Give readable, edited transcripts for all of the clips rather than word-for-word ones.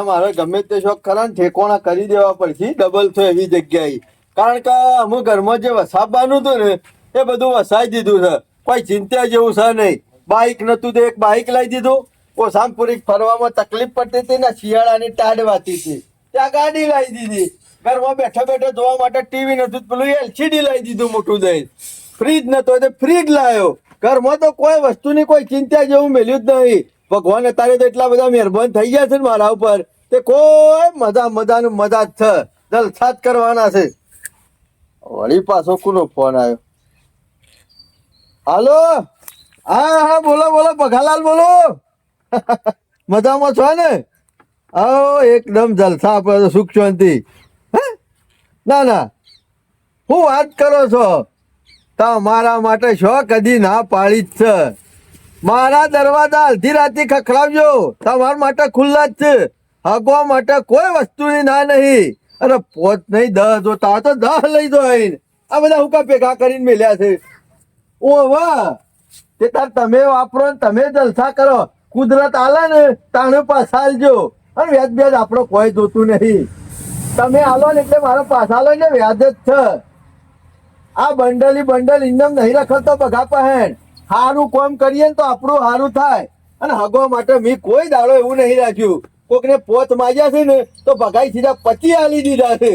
મારે ગમે તે શોખ ખરા ને ઠેકોણા કરી દેવા પડશે ડબલ તો એવી જગ્યાએ. કારણ કે અમુક ઘરમાં જે વસાવવાનું હતું ને એ બધું વસાવી દીધું છે. કોઈ ચિંતા જેવું છે નહીં. બાઈક નતું તો એક બાઈક લઈ દીધું. ઓસામપુરી ફરવામાં તકલીફ પડતી હતી ને શિયાળાની ટાઢ વાતી હતી ત્યાં ગાડી લાવી દીધી. ઘરમાં બેઠા બેઠા જોવા માટે ટીવી નતું પેલું એલસીડી લાવી દીધું મોટું દઈ. ફ્રીજ નતો તો ફ્રીજ લાવ્યો. ઘરમાં તો કોઈ વસ્તુની કોઈ ચિંતા જેવું મેલ્યું જ નહીં. ભગવાન અત્યારે તો એટલા બધા મહેરબાન થઈ ગયા છે ને મારા ઉપર તે કોઈ મજાનું મજા જ છે. જલસા જ કરવાના છે. વળી પાછો કોનો ફોન આવ્યો? હાલો, હા બોલો બોલો પઘાલાલ બોલો. મજામાં છો ને? આવો એકદમ જલસા આપણે સુખ શાંતિ. ના હું વાત કરો છો? તમારા માટે શો કદી ના પાડી જ છે. મારા દરવાજા અડધી રાતે ખખડાવજો, તમારા માટે ખુલ્લા જ છે. હગવા માટે કોઈ વસ્તુની ના નહીં. અરે પોત નહીં 10 જોતા તો 10 લઈ દો. આ બધા હુકા ભેગા કરીને મેલ્યા છે. ઓ વાહ, તે તાર તમે વાપરો ને તમે જલસા કરો. કુદરત આલે ને તાણે પાછા આલજો. અને વ્યાજ આપણો કોઈ જોતું નહીં. તમે આલો ને એટલે મારો પાછા આલો ને વ્યાજ જ છે. આ બંડલ ઇન્દમ નહીં રખડતો બઘા પહેન. સારું કામ કરીએ ને તો આપણું સારું થાય. અને હગો માટે મેં કોઈ દાડો એવું નહીં રાખ્યું. કોકને પોત માગ્યા છે ને તો ભગાઈ સીધા 25 આલી દીધા છે.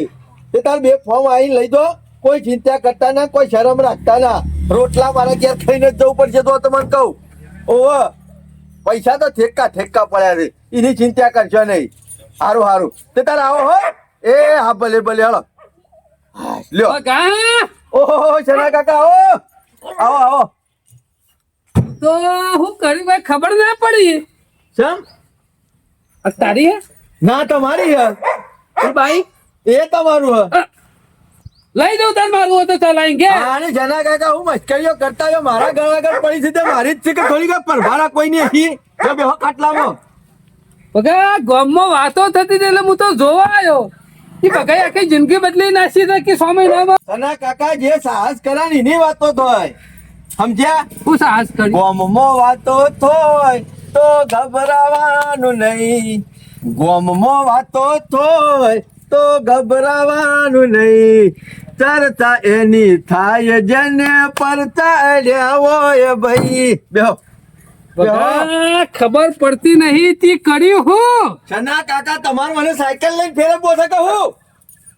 તે તાર 2 ફોર્મ આવીને લઈ દો. કોઈ ચિંતા કરતા ના, કોઈ શરમ રાખતા ના. રોટલા મારા ઘેર ખાઈને જ જવું પડશે તો તમને કહું. ઓહો, પૈસા તો ઠેક્કા પડ્યા છે. એની ચિંતા કરશો નહીં. સારું તે તાર આવો હો. એ હા ભલે હાલો લ્યો. ઓહો શના કાકા આવો. તો હું કર્યું ભાઈ ખબર ના પડી. શેમ? તારી ના તમારી હે બાઈક એ તમારું હે. લઈ દઉં તાર મારું તો ચલાવીને અને જના કાકા હું મસ્કરીઓ કરતા હોય મારા ગળ આગળ પડી છે તે મારી જ છે કે થોડી કઈ પરભારા કોઈ નહીં. બેહો કાટલામાં. બગા ગામમાં વાતો થતી હતી એટલે હું તો જોવા આવ્યો. એ બગાઈ આખી જિંદગી બદલી નાખી છે કે 6 મહિનામાં. જના કાકા જે સાહસ કરે ને એની વાતો થાય. સમજ્યા? હું સાહસ કરી ગામમાં વાતો થોય તો ગભરાવાનું નહીં. ગામમાં વાતો થોય તો ગભરાવાનું નહીં. ચર્ચા એની થાય જેને પરચાડ્યા હોય ભાઈ. બેહો. ખબર પડતી નહીં તી કર્યું હું. શના કાકા તમારે મને સાયકલ લઈને ફેરે પોસે કહું.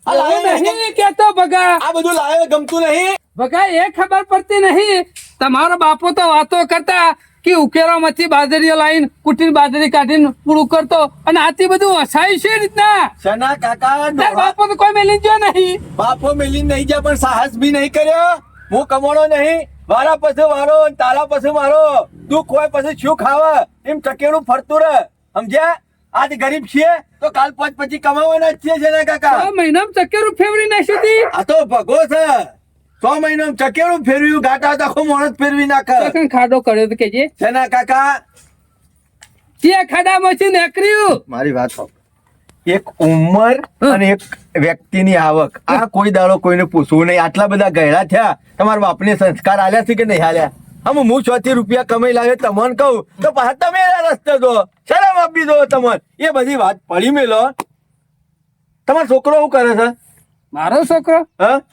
આ લાયો નહીં કેતો બગા. આ બધું લાયો ગમતું નહીં. બગા એ ખબર પડતી નહીં. તમારો બાપો તો વાતો કરતા કે ઉકેરા માંથી બાજરી લાઈન કુટીર બાજરી કાઢીને પૂરું કરતો અને આથી બધું વસાય છે રીતના. શના કાકા બાપો તો કોઈ મેલી ગયો નહીં. બાપો મેલી નહીં ગયા પણ સાહસ બી નહીં કર્યો. હું કમાણો નહીં. વારા પછી વારો તારા પછી મારો. તું કોઈ પછી શું ખાવા એમ ચકેડું ફરતું રહે. સમજ્યા? આજ ગરીબ છીએ તો કાલ પછી કમાવાના જ છીએ શના કાકા. 6 મહિનામાં ચકેરું ફેવરી નાખી. આ તો ભગો છે. 6 મહિનામાં ચકેડું ફેરવ્યું ગાટા આખો માણસ ફેરવી નાખે. ખાડો કર્યો તો કેજે શના કાકા તે ખાડામાંથી નીકળ્યું. મારી વાત સાંભળો. એક ઉંમર અને એક વ્યક્તિની આવક આ કોઈ દાડો કોઈને પૂછવું નહીં. આટલા બધા ગયડા થયા તમારા બાપને સંસ્કાર આલ્યા છે કે નહીં આલ્યા? આમ હું 100 રૂપિયા કમાઈ લાવે તમને કહું તો પાછા તમે એના રસ્તે દો. શરમ આપી દો તમને. એ બધી વાત પડી મેલો. તમારો છોકરો શું કરે છે? મારો છોકરો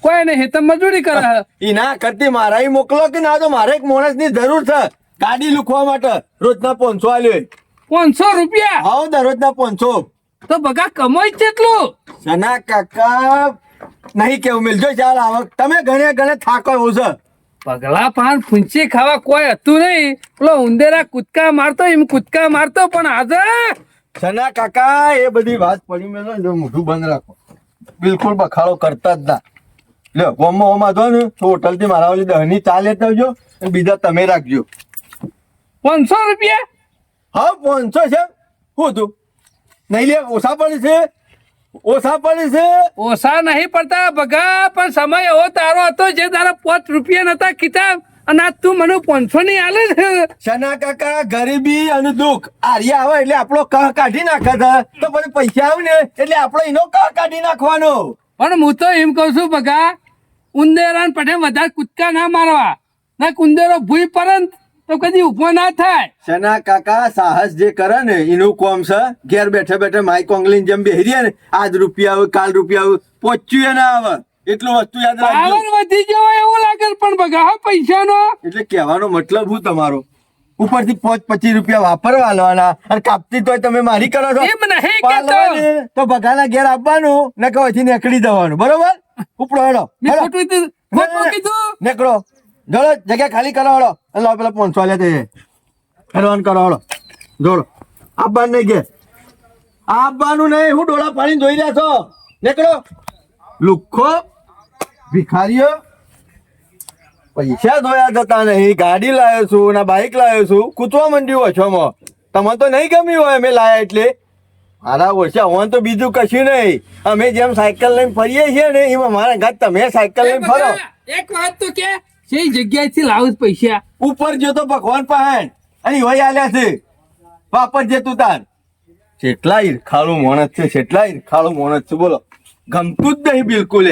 કોઈ નહીં તો મજૂરી કરે. એના કરતી મારા મોકલો કે ના તો મારે એક માણસ ની જરૂર છે ગાડી લૂખવા માટે. રોજના 500 આલ્યો. 500 રૂપિયા? આવો દરરોજના 500. તો બગા કમાઈ કેટલું? શના કાકા નહીં કેવું મિલજો ચાલ આવક. તમે ગણે થાકો એવું છે. પગલા પાન ફૂંચી ખાવા કોઈ હતું નહીં. પેલો ઉંદેરા કૂદકા મારતો એમ કૂદકા મારતો પણ આજે શના કાકા એ બધી વાત પડી મેલો ને મોઢું બંધ રાખો. બિલકુલ બખાડો કરતા જ ના. લ્યો ગોમમાં ઓમાં જો ને તો હોટલ થી મારા ઓલી 10 ની ચા લેતા આવજો અને બીજા તમે રાખજો. 500 રૂપિયા? હા 500 છે. શું તું નહીં લે? ઓછા પડી છે. ઓછા નહીં પડતા બગા પણ સમય એવો તારો હતો જે તારા 5 રૂપિયા નતા કિતાબ અને આજ તું મને 500 ની આલે છે. શના કાકા ગરીબી અને દુઃખ આર્યા આવે એટલે આપણો કહ કાઢી નાખે છે તો પછી પૈસા આવે ને એટલે આપણો એનો કહ કાઢી નાખવાનો. પણ હું તો એમ કઉ છું બગા ઉંદેરા પઠે વધારે કૂદકા ના મારવા ના ઉંદેરો ભૂઈ પરત તો કદી ઉભો ના થાય. શના કાકા સાહસ જે કરે ને એનું કોમ છે. ઘેર બેઠે બેઠે માઈ કોંગલીન જેમ બેહી રહ્યા ને, આજ રૂપિયા આવે કાલ રૂપિયા આવે, પહોંચ્યું ના આવે એટલું વસ્તુ યાદ રાખજો. પાવર વધી ગયો હોય એવું લાગે પણ બગા પૈસાનો. એટલે કહેવાનો મતલબ હું તમારો ઉપરથી 5-25 રૂપિયા વાપરવા લેવાના અને કાપતી તોય તમે મારી કરો છો. એમ નહીં કહેતો. પાલવાને તો બગાના ઘેર આપવાનું ને કહેવાથી નીકળી જવાનું. બરોબર? ઉપડો હેડો મેં હેડો. ખોટું કીધું. નીકળો જોડો જગ્યા ખાલી કરો હેડો. એટલે પેલા 500 આલ્યા તે હેડવાન કરો હેડો. જોડો આપવાનું નહીં ઘેર, આપવાનું નહીં. હું ડોળા પાણી જોઈ રહ્યા છો. નીકળો લુખ્ખો ભિખારીઓ. પૈસા ધોયા જતા નહીં, ગાડી લાવ્યો છું ના બાઇક લાવ્યો છું, કૂતવા માંડ્યું ઓછોમાં. તમને તો નહીં ગમ્યું હોય અમે લાયા એટલે. મારા ઓછા હોવાનું તો બીજું કશું નહીં. અમે જેમ સાયકલ લઈને ફરીએ છીએ ને એમાં મારા ઘાત તમે સાયકલ લઈને ફરો. એક વાત તો કે જે જગ્યાએથી લાવું પૈસા ઉપર જો તો ભગવાન પાસે અને વહી આલ્યા છે વાપર જે તું તાર. કેટલા ઈરખાળું માણસ છે, કેટલા ઈરખાળું માણસ છે. બોલો ગમતું જ નહીં બિલકુલ.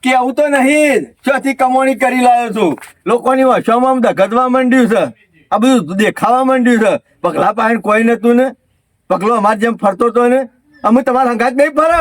કેવું તો નહીં ચોથી કમાણી કરી લાવ્યો છું. લોકોની વસવામાં ધગધવા માંડ્યું છે, આ બધું દેખાવા માંડ્યું છે. પગલા પાસે કોઈ નતું ને, પગલો અમારે જેમ ફરતો હતો ને, અમે તમારા હંગાત નહીં ફરે.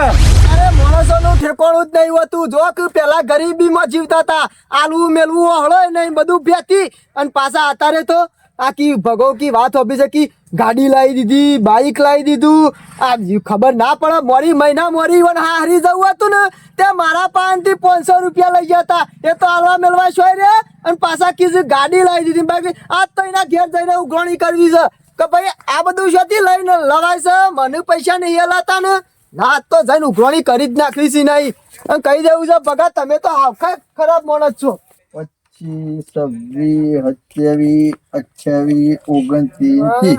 અરે માણસોનું ઠેકોણું જ નહીં હોતું. જો કે પેલા ગરીબીમાં જીવતા હતા, આલવું મેલવું હળોય નહીં બધું ભેતી, અને પાછા અત્યારે તો આખી ભગવકી વાત હોબી છે કે ગાડી લાવી દીધી, બાઈક લાવી દીધું. આ ખબર ના પડે મોરી મહિના મોરી હારી જવું હતું ને તે મારા પાસેથી 500 રૂપિયા લઈ ગયા હતા. એ તો હાલવા મેળવા શોય રે, અને પાછા કીધું ગાડી લાવી દીધી. બાકી આજ તો એના ઘેર જઈને ઉઘરાણી કરવી છે કે ભાઈ આ બધું શોથી લઈને લવાય છે, મને પૈસા નહીં હલાતા ને. ના તો જઈને ઉઘરાણી કરી જ નાખવી છે નહીં. અને કહી દેવું છે બગા તમે તો આખા ખરાબ માણસ છો. 25, 26, 28, 29,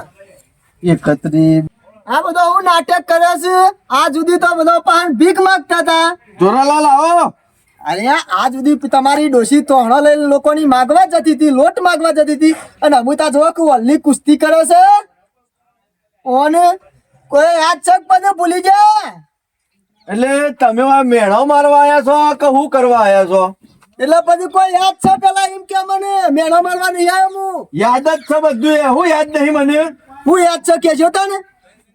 31. આ બધો હું નાટક કરે છે. આ સુધી તો બધો પાન ભીખ માંગતા હતા. જોરાલાલ આવો. અરે આ સુધી તમારી ડોશી તોહણો લઈને લોકોની માગવા જતી હતી, લોટ માગવા જતી હતી, અને અમુતા જો કે વલ્લી કુસ્તી કરે છે. ઓને કોઈ યાદ છે બધું ભૂલી જાય. એટલે તમે આ મેળો મારવા આયા છો કે હું કરવા આયા છો? એટલે પછી કોઈ યાદ છે પેલા એમ કે મને મેળો મારવા નહીં આવ્યો હું. યાદ જ છે બધું. એ હું યાદ નહીં મને. હું યાદ છે કેજો તને.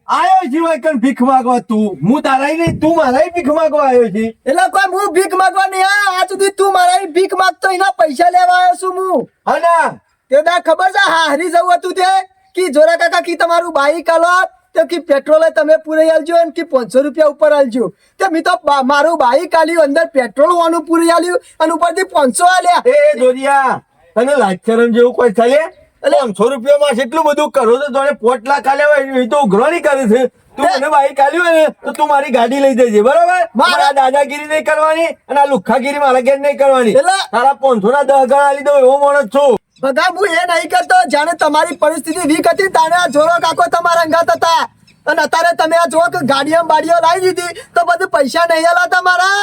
આયો સિવાય કણ ભીખ માંગવા તું. હું તારા નહીં, તું મારા ભીખ માંગવા આવ્યો છે. એટલે કોઈ હું ભીખ માંગવા નહીં આવ્યો. આજ સુધી તું મારા ભીખ માંગતો એના પૈસા લેવા આવ્યો છું હું. હા ના તે દા ખબર છે હારી જવું હતું તે કે જોરા કાકા કી તમારું બાઈક આલો તો કે પેટ્રોલ તમે પૂરે આલજો અને કે 500 રૂપિયા ઉપર આલજો. તે મેં તો મારું બાઈક આલ્યું, અંદર પેટ્રોલ વાનું પૂરી આલ્યું અને ઉપરથી 500 આલ્યા. એ દોરિયા તને લાજશરમ જેવું કોઈ ચાલે? એટલે 500 રૂપિયામાં કેટલું બધું કરો તો તને 5 લાખ આલ્યા હોય એ તો ઉઘરાણી કરે છે. તું મને બાઈક આલ્યું હોય ને તો તું મારી ગાડી લઈ જજે. બરોબર? મારા દાદાગીરી નહીં કરવાની અને આ લુખ્ખાગીરી મારા ઘેર નહીં કરવાની. તારા 500 ના 10 ગણા આલી દો એવો માણસ છું. બધા હું એ નહીં કરતો. જાણે તમારી પરિસ્થિતિ વીક હતી તારે આ જોરો કાકો તમારા અંગાત હતા, અને અત્યારે તમે આ જો કે ગાડીઓ બાડીઓ લાવી દીધી તો બધું પૈસા નહીં આલા મારા.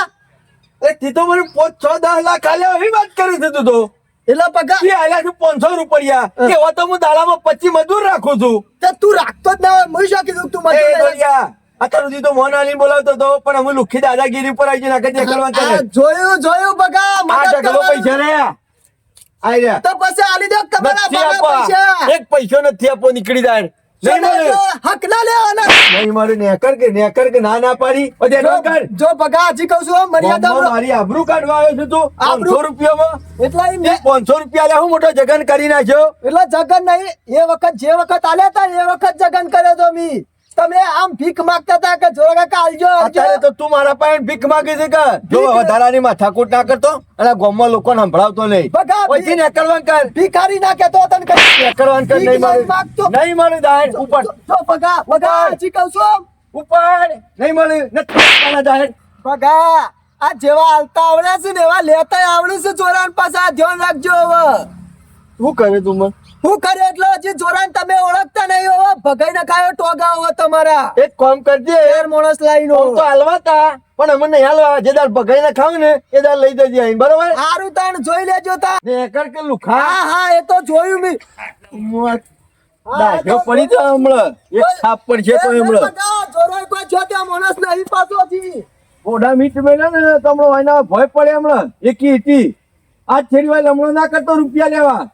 એ તી તો મને 5-10 લાખ આલ્યા એવી વાત કરી છે તું તો. એટલે પગા એ આલ્યા છે 500 રૂપિયા. એવા તો હું દાડામાં 25 મજૂર રાખું છું. તે તું રાખતો જ ના હોય. હું શું કીધું તું એ મજૂર નહીં. દોરિયા અત્યાર સુધી તો મોન આલી બોલાવતો હતો પણ અમે લુખ્ખી દાદાગીરી પર આવી નાખે દેખાડવા આ કરે. જોયું બગા આ મદદ ટકલો કરવાનું. પૈસા રે આઈ રહ્યા. તો પછી આલી દો તમારા નથી બાબા આપવા. પૈસા. એક પૈસો નથી આપવો. નીકળી જાય. નહીં જો મળે. હક ના લેવાના. નહીં મળે. નેકર કે ના પાડી બધે ન કર. જો બગા હજી કહું છું મર્યાદા ગામમાં મારી આબરૂ કાઢવા આવ્યો છું તું. આબરૂ? 500 રૂપિયામાં એટલા ઈ એ 500 રૂપિયા લે હું મોટો જગન કરી નાખ્યો. એટલે જગન નહીં. એ વખત જે વખત આલ્યા હતા એ વખત જગન કર્યો તો મી. તમે આમ ભીખ માંગતા હતા કે જોરા કાકા આલજો અત્યારે તો તું મારા પાસે ભીખ માંગે છે કે જો વધારાની માથાકૂટ ના કરતો અને ગામમાં લોકોને સંભળાવતો નહીં. બગા પછી નેકળવાન કર. ભિખારી ના કેતો તને કઈ નેકળવાન કર. નહીં મળે. માંગતો. નહીં મળે. દાહેર ઉપર જો બગા હજી કહું છું ઉપર નહીં મળે. નથી આપવાના દાહેર. બગા આ જેવા હાલતા આવડે છે ને એવા લેતા આવડે છે. ચોરાન પાછા ધ્યાન રાખજો. હવે શું કરે તું મને? હું કરે એટલે હજી ચોરાન તમે ઓળખતા નહીં. હવે ભગાઈ ના ખાયો ટોગા હવે તમારા એક કામ કરજે. એર માણસ લાઈનો આમ તો હાલવાતા પણ અમને નહીં હાલવા. જે દાળ ભગાઈને ખાવ ને એ દાળ લઈ જજે અહીં. બરોબર? હારું તાણ જોઈ લેજો તા. નેકળ કે લુખા હા હા એ તો જોયું મી. દાઢો પડી તો હમણાં એક છાપ પર છે તો હમણાં જોરોય કોઈ જો ત્યાં માણસ નહીં પાછોથી. ઓડા મીટ મેળે ને તો હમણાં એના ભય પડે હમણાં એકી હતી. આજ છેડી વાર હમણાં ના કરતો રૂપિયા લેવા.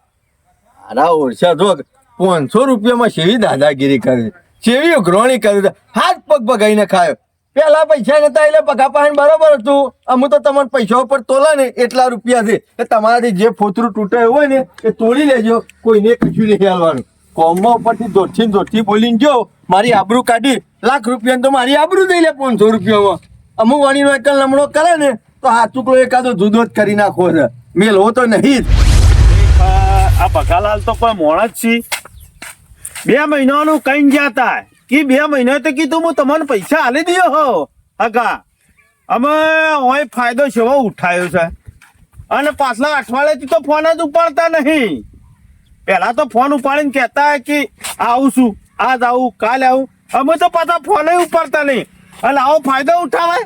મારા ઓરછા જો 500 રૂપિયામાં શેવી દાદાગીરી કરે, શેવી ઉઘરાણી કરે છે, હાથ પગ ભગાઈને ખાયો. પેલા પૈસા નતા એટલે પગા પાણી બરોબર હતું. અમુક તો તમને પૈસા ઉપર તોલા ને એટલા રૂપિયા છે કે તમારાથી જે ફોતરું તૂટે હોય ને એ તોડી લેજો, કોઈને કશું નહીં હાલવાનું. કોમમાં ઉપરથી દોઢથી બોલીને જો મારી આબરૂ કાઢી, લાખ રૂપિયા તો મારી આબરૂ દઈ લે 500 રૂપિયામાં. અમુક વાણીનો એક લમણો કરે ને તો હાથ ટુકડો એકાદો જુદો જ કરી નાખો છે, મેલ હો તો નહીં જ. આ ભગાલાલ તો કોઈ મોણ જ છે. 2 મહિનાનું કઈ ગયા તા કે 2 મહિના તો કીધું હું તમને પૈસા આલી દયો હો હકા. અમે હોય ફાયદો છે ઉઠાયો છે અને પાછલા અઠવાડિયેથી તો ફોન જ ઉપાડતા નહીં. પેલા તો ફોન ઉપાડીને કહેતા કે આવું છું, આજ આવું, કાલે આવું. અમે તો પાછા ફોન ઉપાડતા નહીં અને આવો ફાયદો ઉઠાવાય.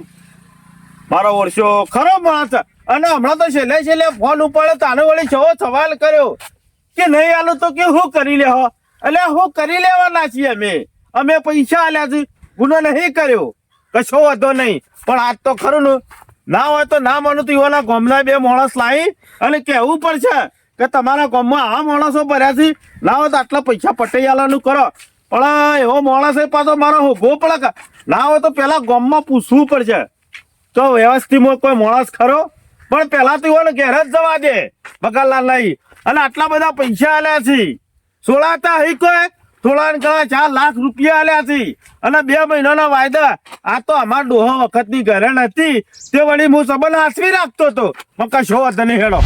મારો વર્ષો ખરો માણસ છે. અને હમણાં તો છેલ્લે ફોન ઉપાડે તાને વળી છવો સવાલ કર્યો કે નહીં આલું તો કે હું કરી લે હો. એટલે હું કરી લેવાના છીએ અમે પૈસા આલ્યા છે, ગુનો નહીં કર્યો, કશો વાંધો નહીં. પણ આજ તો ખરું ને, ના હોય તો ના માનું તો એવાના ગામના 2 માણસ લાવી અને કહેવું પડશે કે તમારા ગામમાં આ માણસો ભર્યા છે, ના હોય તો આટલા પૈસા પટાઈ આલવાનું કરો. પણ એવો માણસ પાછો મારો હોભો પડે, ના હોય તો પેલા ગામમાં પૂછવું પડશે તો વ્યવસ્થિતમાં કોઈ માણસ ખરો. પણ પેલા તો એવો ઘેર જ જવા દે બગાલાલ નહીં. અને આટલા બધા પૈસા આલ્યા છે, સોળાતા હઈ કોઈ થોડા 4 લાખ રૂપિયા આલ્યા છે અને 2 મહિનાના વાયદા. આ તો અમાર ડોહો વખતની ઘરેણ હતી તે વળી હું સંબંધ હાસવી રાખતો હતો. કશો વાંધો નહીં, હેડો.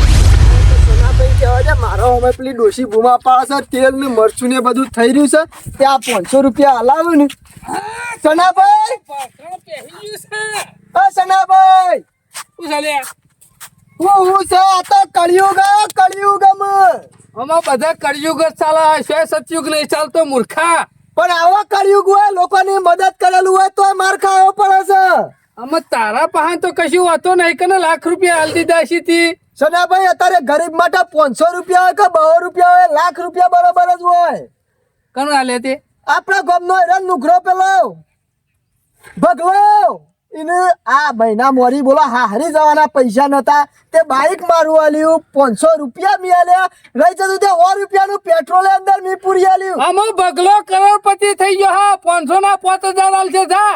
સોનાભાઈ કહેવાય છે મારો અમે પેલી ડોશી બૂમા પાડે છે, તેલ ને મરચું ને બધું થઈ રહ્યું છે, તે આ 500 રૂપિયા હલાવ્યું ને. સોનાભાઈ, સોનાભાઈ હું છે આ તો કળિયુગ આમાં બધા કળિયુગ જ ચાલે છે, સતયુગ નહીં ચાલતો મૂર્ખા. પણ આવા કળિયુગ હોય લોકોની મદદ કરેલું હોય તો માર ખાવો પડે છે. આમાં તારા પાસે તો કશું વાતો નહીં કે લાખ રૂપિયા હાલ દીધા છે. સોનાભાઈ અત્યારે ગરીબ માટે 500 રૂપિયા હોય કે 200 રૂપિયા હોય, લાખ રૂપિયા બરોબર જ હોય. કોણ હાલે તે? આપણા ગામનો હેરાન નુઘરો પેલો ભગલો, એને આ મહિના મોરી બોલો હારી જવાના પૈસા નતા, તે બાઈક મારું આલ્યું, 500 રૂપિયા મી આલ્યા, રહી જતું તે 100 રૂપિયાનું પેટ્રોલ અંદર મી પૂરી આલ્યું. આમાં બગલો કરોડપતિ થઈ ગયો. હા 500 ના 5000 હાલ છે. જા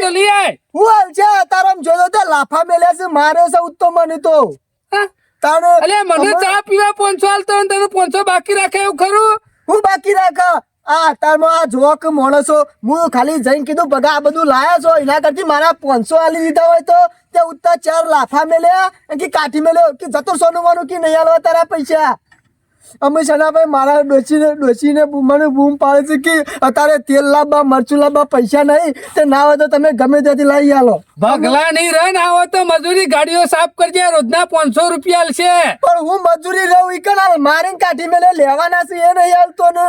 તો લઈ આય. હું હાલ છે તારમ જોયો તે લાફા મેલ્યા છે, મારે છે ઉત્તમ મને તો તાણે. અલે મને ચા પીવા 500 હાલતો ને તને 500 બાકી રાખે એવું ખરું? હું બાકી રાખા આ તારમાં આ જોક માણસો હું ખાલી જઈને કીધું બગા આ બધું લાયા છો, એના કરતી મારા 500 આલી દીધા હોય તો તે ઉત્તર 4 લાફા મેલ્યા કે કાઠી મેલ્યો કે જતો સોનું કે નહીં આલવા તારા પૈસા. અમે સનાભાઈ મારા ડોસીને મને બૂમ પાડે છે કે અત્યારે તેલ લાવવા મરચું લાવવા પૈસા નહીં, તે ના હોય તો તમે ગમે ત્યાંથી લઈ આલો. ભગલા નહીં રહે ને આવો તો મજૂરી ગાડીઓ સાફ કરજે, રોજના 500 રૂપિયા આલશે. પણ હું મજૂરી રહું ઈ કણ મારીને કાઠી મેલે લેવાના છે એ નહીં હાલતો ને.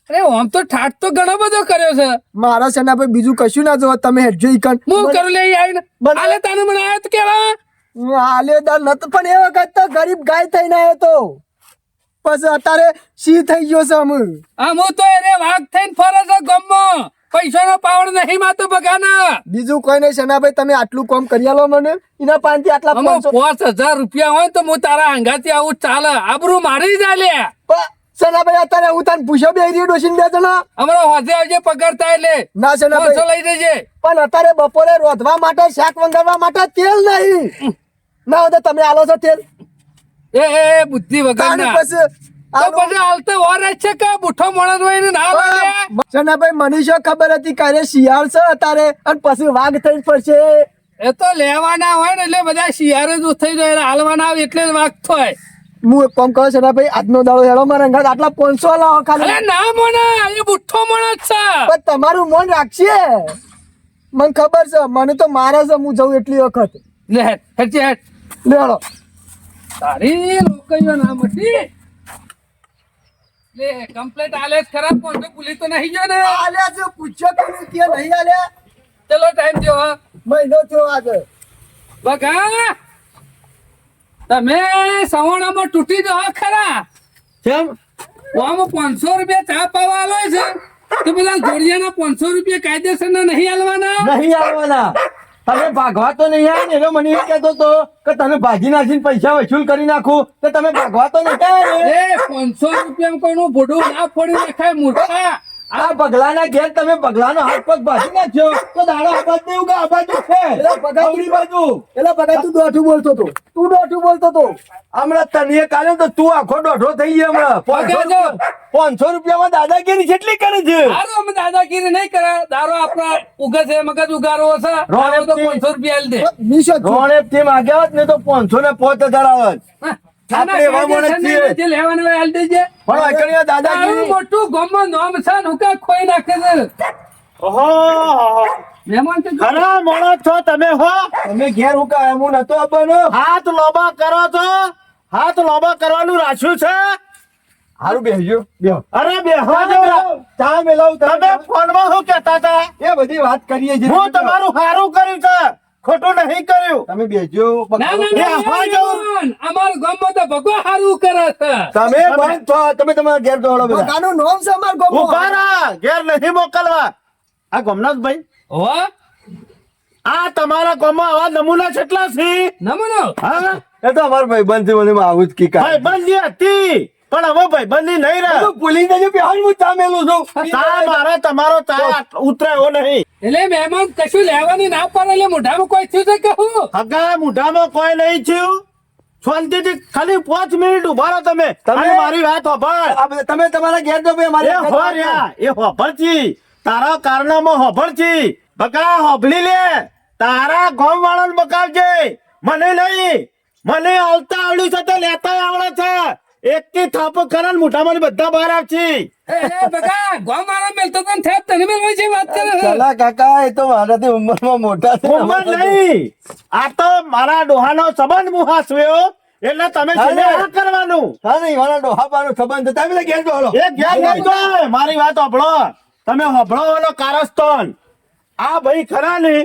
અરે આમ તો ઠાઠ તો ઘણો બધો કર્યો છે મારા સનાભાઈ, બીજું કશું ના જોવા તમે હેડજો ઈ કણ. હું કરું લે આવીને આલે તાને મને આયો તો કેવા હાલે દાર નત, પણ એ વખત તો ગરીબ ગાય થઈને આવ્યો તો, પછી અત્યારે સી થઈ ગયો છે. હું તો એને વાઘ થઈને ફરે છે ગામમાં, પૈસાનો પાવર નહીં માતો બગાના. બીજું કોઈ નહીં સનાભાઈ, તમે આટલું કામ કરી આલો મને, એના પાસેથી આટલા 5000 રૂપિયા હોય તો હું તારા આંગાથી આવું ચાલે, આબરૂ મારી જ લે. સનાભાઈ અત્યારે હું તને પૂછ્યો બે ડોસીને 2 જણા હમણાં હોજે આવજે પગાર થાય એટલે ના સનાભાઈ 500 લઈ જજે. પણ અત્યારે બપોરે રોધવા માટે શાક વંગારવા માટે તેલ નહીં, ના હોય તો તમે આલો છો તેલ. એ બુદ્ધિ વગર ના પછી હાલતો વાર છે કે બુઠ્ઠો માણસ હોય ને ના લાગે. સનાભાઈ મને શું ખબર હતી ક્યારે શિયાળ છે અત્યારે અને પછી વાઘ થઈ પડશે. એ તો લેવાના હોય ને એટલે બધા શિયાળ જ થઈ જાય, હાલવાના આવે એટલે જ વાઘ થાય. હું એક કામ કહું સનાભાઈ, આજનો દાડો હેડો મારા ઘર આટલા 500 લાવો ખાલી. અરે ના મોને, એ બુઠ્ઠો માણસ છે. પણ તમારું મન રાખશે, મને ખબર છે, મને તો મારે છે, હું જઉં એટલી વખત. લે હેડ હેડ લેડો તારી લોકઈઓ ના મટી લે કમ્પ્લેટ આલે ખરાબ કોણ તો ભૂલી તો નહીં ગયો ને. આલ્યા છે પૂછ્યો કે નહીં આલ્યા. ચલો ટાઈમ થયો. હા મહિનો થયો આજે. બગા તમે સવાણામાં તૂટી જાઓ ખરા. કેમ? આમાં 500 રૂપિયા ચા પાવા આલો છે તો પેલા ઘોડિયાના 500 રૂપિયા કાયદેસર ના નહીં આલવાના. નહીં આવવાના. તમે ભાગવા તો નહીં આવ્યા ને? એનો મને એમ કહેતો હતો કે તને ભાજી નાખીને પૈસા વસૂલ કરી નાખું, તો તમે ભાગવા તો નહીં આવ્યા ને? એ 500 રૂપિયા કોઈનું ભોડું ના ફોડી નાખાય મૂર્ખા. આ પગલાના ઘેર તમે પગલાનો હાથ પગ ભાજી નાખ્યો તો દાડો આ બાજુ નહીં ઉગે, આ બાજુ છે. આવડી બાજુ. એટલે બગા તું દોઢું બોલતો હતો, તું દોઢું બોલતો હતો. હમણાં તને કાલે તો તું આખો દોઢો થઈ ગયો હમણાં. પગાજો. 500 રૂપિયામાં દાદાગીરી કેટલી કરી છે? દારૂ અમે દાદાગીરી નહીં કરે. દારૂ આપણા ઉગે છે, મગજ ઉગારો છે. દારૂ તો 500 રૂપિયા આલી દે. નિશો જ છે. રોણેપ થી માગ્યા હોત ને તો 500 ને 5000 આવત. આપણે એવા માણસ છીએ. જે લેવાનું હોય આલી દેજે. પણ અકણિયા તારું દાદાગીરી. મોટું ગામમાં નામ છે ને હુકા ખોઈ નાખે છે. ઓહો મહેમાન તો ખરા માણસ છો તમે હો. તમે ઘેર હું કાંઈ હું નતો આપવાનો. હાથ લોબા કરો છો, હાથ લોબા કરવાનું રાખ્યું છે. હારું બેસજો, બેહો. અરે બેહવા દો. ચા મેલાવું તમે તમે. ફોનમાં શું કહેતા હતા? એ બધી વાત કરીએ છીએ. હું તમારું સારું કર્યું છે, ખોટું નહીં કર્યું. તમે બેસજો. ના ના એ ના હવા જવું. મહેમાન, અમારા ગામમાં તો ભગવા હારું કરે છે. તમે બંધ થો. તમે તમારા ઘેર દોડો બધા. બગાનું નામ છે અમાર ગામમાં. ઉભા રહા, ઘેર નહીં મોકલવા. આ ગોમનાથભાઈ, હો આ તમારા ગામમાં આવા નમૂના કેટલા છે? નમૂનો હા એ તો અમારા ભાઈબંધ છે, મને આવું જ કી કાંઈ. ભાઈબંધી હતી પણ હવે ભાઈબંધી નહીં રહે. બધું ભૂલી જજો, બેહાલ હું ચા મેલું છું. ચા મારે તમારો ચા ઉતરે એવો નહીં. એટલે મહેમાન કશું લેવાની ના પડે એટલે મોઢામાં કોઈ થયું છે કે હું હગા મોઢામાં કોઈ નહીં થયું. શાંતિથી ખાલી 5 મિનિટ ઉભા રહો તમે. તમે- અને મારી વાત હોભળ. આ બધા તમે તમારા ઘેર જો ભાઈ, એ અમારે હો રહ્યા, એ હોભળજી. તારા કારનામાં હોભળજી. બકા હોભળી લે. તારા ગામ વાળાને બકાવજે, મને નહીં. મને આવતા આવડ્યું છે તો લેતા આવડે છે. એકથી થાપો કરે ને મોઢામાં બધા બહાર આવશે. એ બગા ગો મારા મેલતો તને થેપ તને મેલવા છે વાત કરે છે. ચલા કાકા, એ તો મારાથી ઉંમરમાં મોટા છે. ઉંમર નહીં, આ તો મારા ડોહાનો સંબંધ હું હાસવ્યો એટલે તમે છેલ્લે આ કરવાનું. હા નહીં, મારા ડોહાપાનો સંબંધ છે. તમે બધા ઘેર દોડો. એ ઘેર નહીં જાય. મારી વાત હોભળો. તમે હોભળો કારસ્થાન. આ ભાઈ ખરા ને,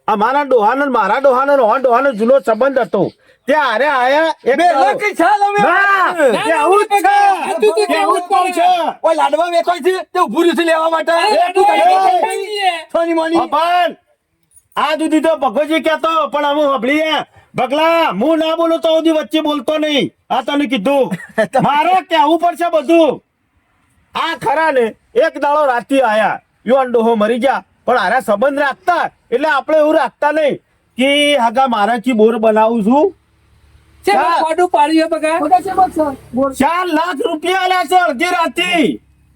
આ મારા ડોહાનો ને મારા ડોહાનો ને ઓન ડોહાનો જૂનો સંબંધ હતો. ત્યાં હારે આયા એક બે દાડો. લકી છાલ અમે. ના, એ આવું જ છે. આ તું તો એ આવું જ પણ છે. ઓય લાડવા વેચાય છે તે ઊભું રહ્યું છે લેવા માટે. અરે, તું અરે, કાંઈ અરે, અરે. સોની મોની. હા, પણ આ સુધી તો ભગવજી કહેતો પણ અમે હોભળીએ. બગલા હું ના બોલું તો સુધી વચ્ચે બોલતો નહીં. આ તને કીધું મારે કહેવું પડશે બધું. આ ખરા ને એક દાડો રાતી આયા, યુવાન ડોહો મરી ગયા, પણ હારા સંબંધ રાખતા એટલે આપણે એવું રાખતા નહીં કે હાગા મારાથી બોર બનાવું છું. છે કોડું પાડ્યું બગા. બગા છે બસ બોલ. 4 લાખ રૂપિયા આલ્યા છે અડધી રાતી.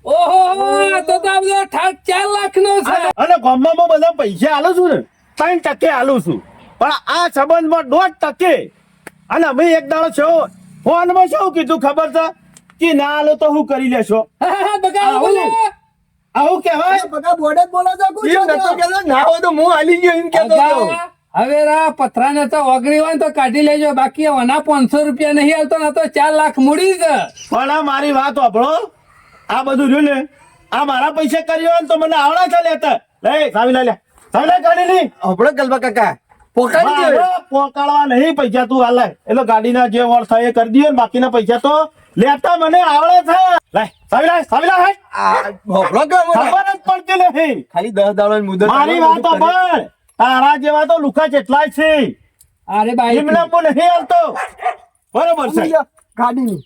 ઓહો તો આ બધો ઠાક 4 લાખનો છે. અને ગામમાં હું બધા પૈસા આલું છું ને 3% આલું છું, પણ આ સંબંધમાં 1% અને અમે એક દાડો છો ફોનમાં શું કીધું ખબર છે કે ના આલો તો હું કરી લેશો. હા, બગા આવું બોલે. આવું કહેવાય. બગા બોર્ડે જ બોલો છો એમ નતો કહેતો, ના હોય તો હું હાલી ગયો એમ કહેતો હતો. બગા, હવે રા પથરાને તો ઓગળી હોય ને તો કાઢી લેજો, બાકી વના 500 રૂપિયા નહીં હાલતો ના તો 4 લાખ મૂડી છે. પણ આ મારી વાત સાંભળો. આ બધું રહ્યું ને, આ મારા પૈસા કર્યો હોય ને તો મને આવડા છે લેતા. લે સાવી લે સાવી કાઢી નહીં. હમણાં ગલબા કાકા પોકાડી દે. મારે પોકાળવા નહીં પૈસા તું હાલે એટલે ગાડીના જે વળ થાય એ કરી દઈએ ને બાકીના પૈસા તો લેતા મને આવડે છે. લે સાવી લે હેટ. આ હમણાં કે મને ખબર જ પડતી નહીં. ખાલી 10 દાડાની મુદત મારી આલો, વાતો બધું કરી. પણ તારા જેવા તો લુખા જેટલાય છે. અરે બાઈ એમને હું નહીં હાલતો. બરોબર છે. ગાડીની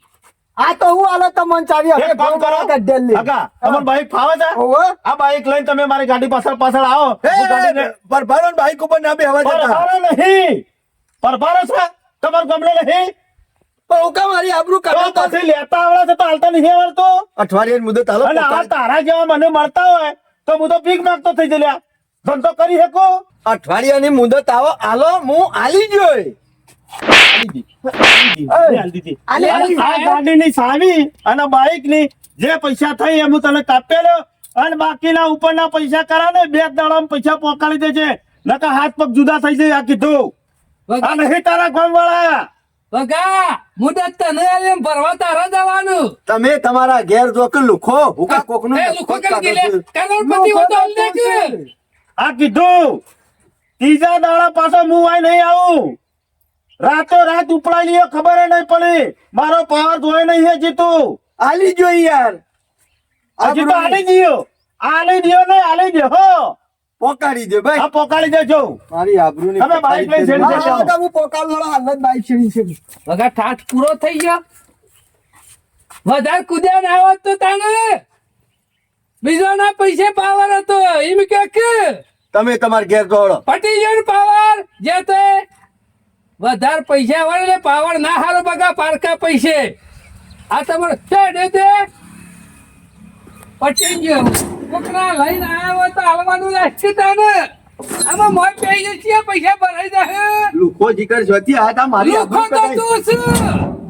આ તો હું આલો તમને ચાવી એક કામ કરો કાકા, તમારું બાઈક ફાવે છે? ઓવે. આ બાઈક લઈને તમે મારી ગાડી પાછળ પાછળ આવો. હું ગાડીને- એ, પરભારો ને બાઈક ઉપર ના બેહવા દેતા. પરભારો નહીં. પરભારો છે તમારું ગમલો નહીં. પણ હું કામ મારી આબરૂ તો કાઢો તો? પછી લેતા આવડે છે તો હાલતા નહીં આવડતો. અઠવાડિયાની મુદત આલો, અને આ પોકાડી. તારા જેવા મને મળતા હોય તો હું તો ભીખ માંગતો થઈ જલ્યા. ધંધો કરી શકો. અઠવાડિયાની મુદત આવો આલો, હું આલી ગયો. હાલ દીધી. આલી, આલી. આ ગાડીની સાવી અને બાઈકની જે પૈસા થઈ એમ હું તને કાપેલો અને બાકીના ઉપરના પૈસા કરા ને 2 દાડામાં પૈસા પોકાડી દેજે, નકર હાથ પગ જુદા થઈ જાય. આ કીધું. આ નહીં તારા ગામ વાળા. બગા મુદત તને આલે એમ ભરવા તારા જવાનું. તમે તમારા ઘેર જો કે લુખો હુકા કોકનું એ લુખો કરી લે કરોડપતિ હો તો આલ દે કે. આ કીધું. ત્રીજા દાડા પાછો હું આય નહીં આવું. રાતો રાત ઉપડાઈ લ્યો ખબર નહીં પડી. મારો પાવર જોઈ નહીં હે જીતું. આલી ગયો યાર. હજી તો આલી ગયો. આલી દ્યો ને આલી દ્યો હો. પોકાડી દે ભાઈ હા પોકાડી દેજો મારી આબરૂની તમે બાઈક લઈને છેડી હા, દેજો. હા, હું પોકાળ વાળો હાલ જ બાઈક છેડી છે વગર ઠાઠ પૂરો થઈ ગયો વધારે કુદ્યા ના હોત તો તાને બીજો ના પૈસે પાવર હતો એમ કે તમે તમાર ઘેર દોડો પટી ગયો ને પાવર જે તે વધારે પૈસા વાળે ને પાવર ના હારો બગા પારકા પૈસે આ તમારે છે તે પટી ગયો છોકરા લઈને આવ્યા હોય તો હાલવાનું લાગશે તાને આમાં મોજ પડી જશે પૈસા ભરાઈ જાય લુખો જીકર જોતી આ તા મારી લુખો આબરૂ તો કઢાઈ. તું છે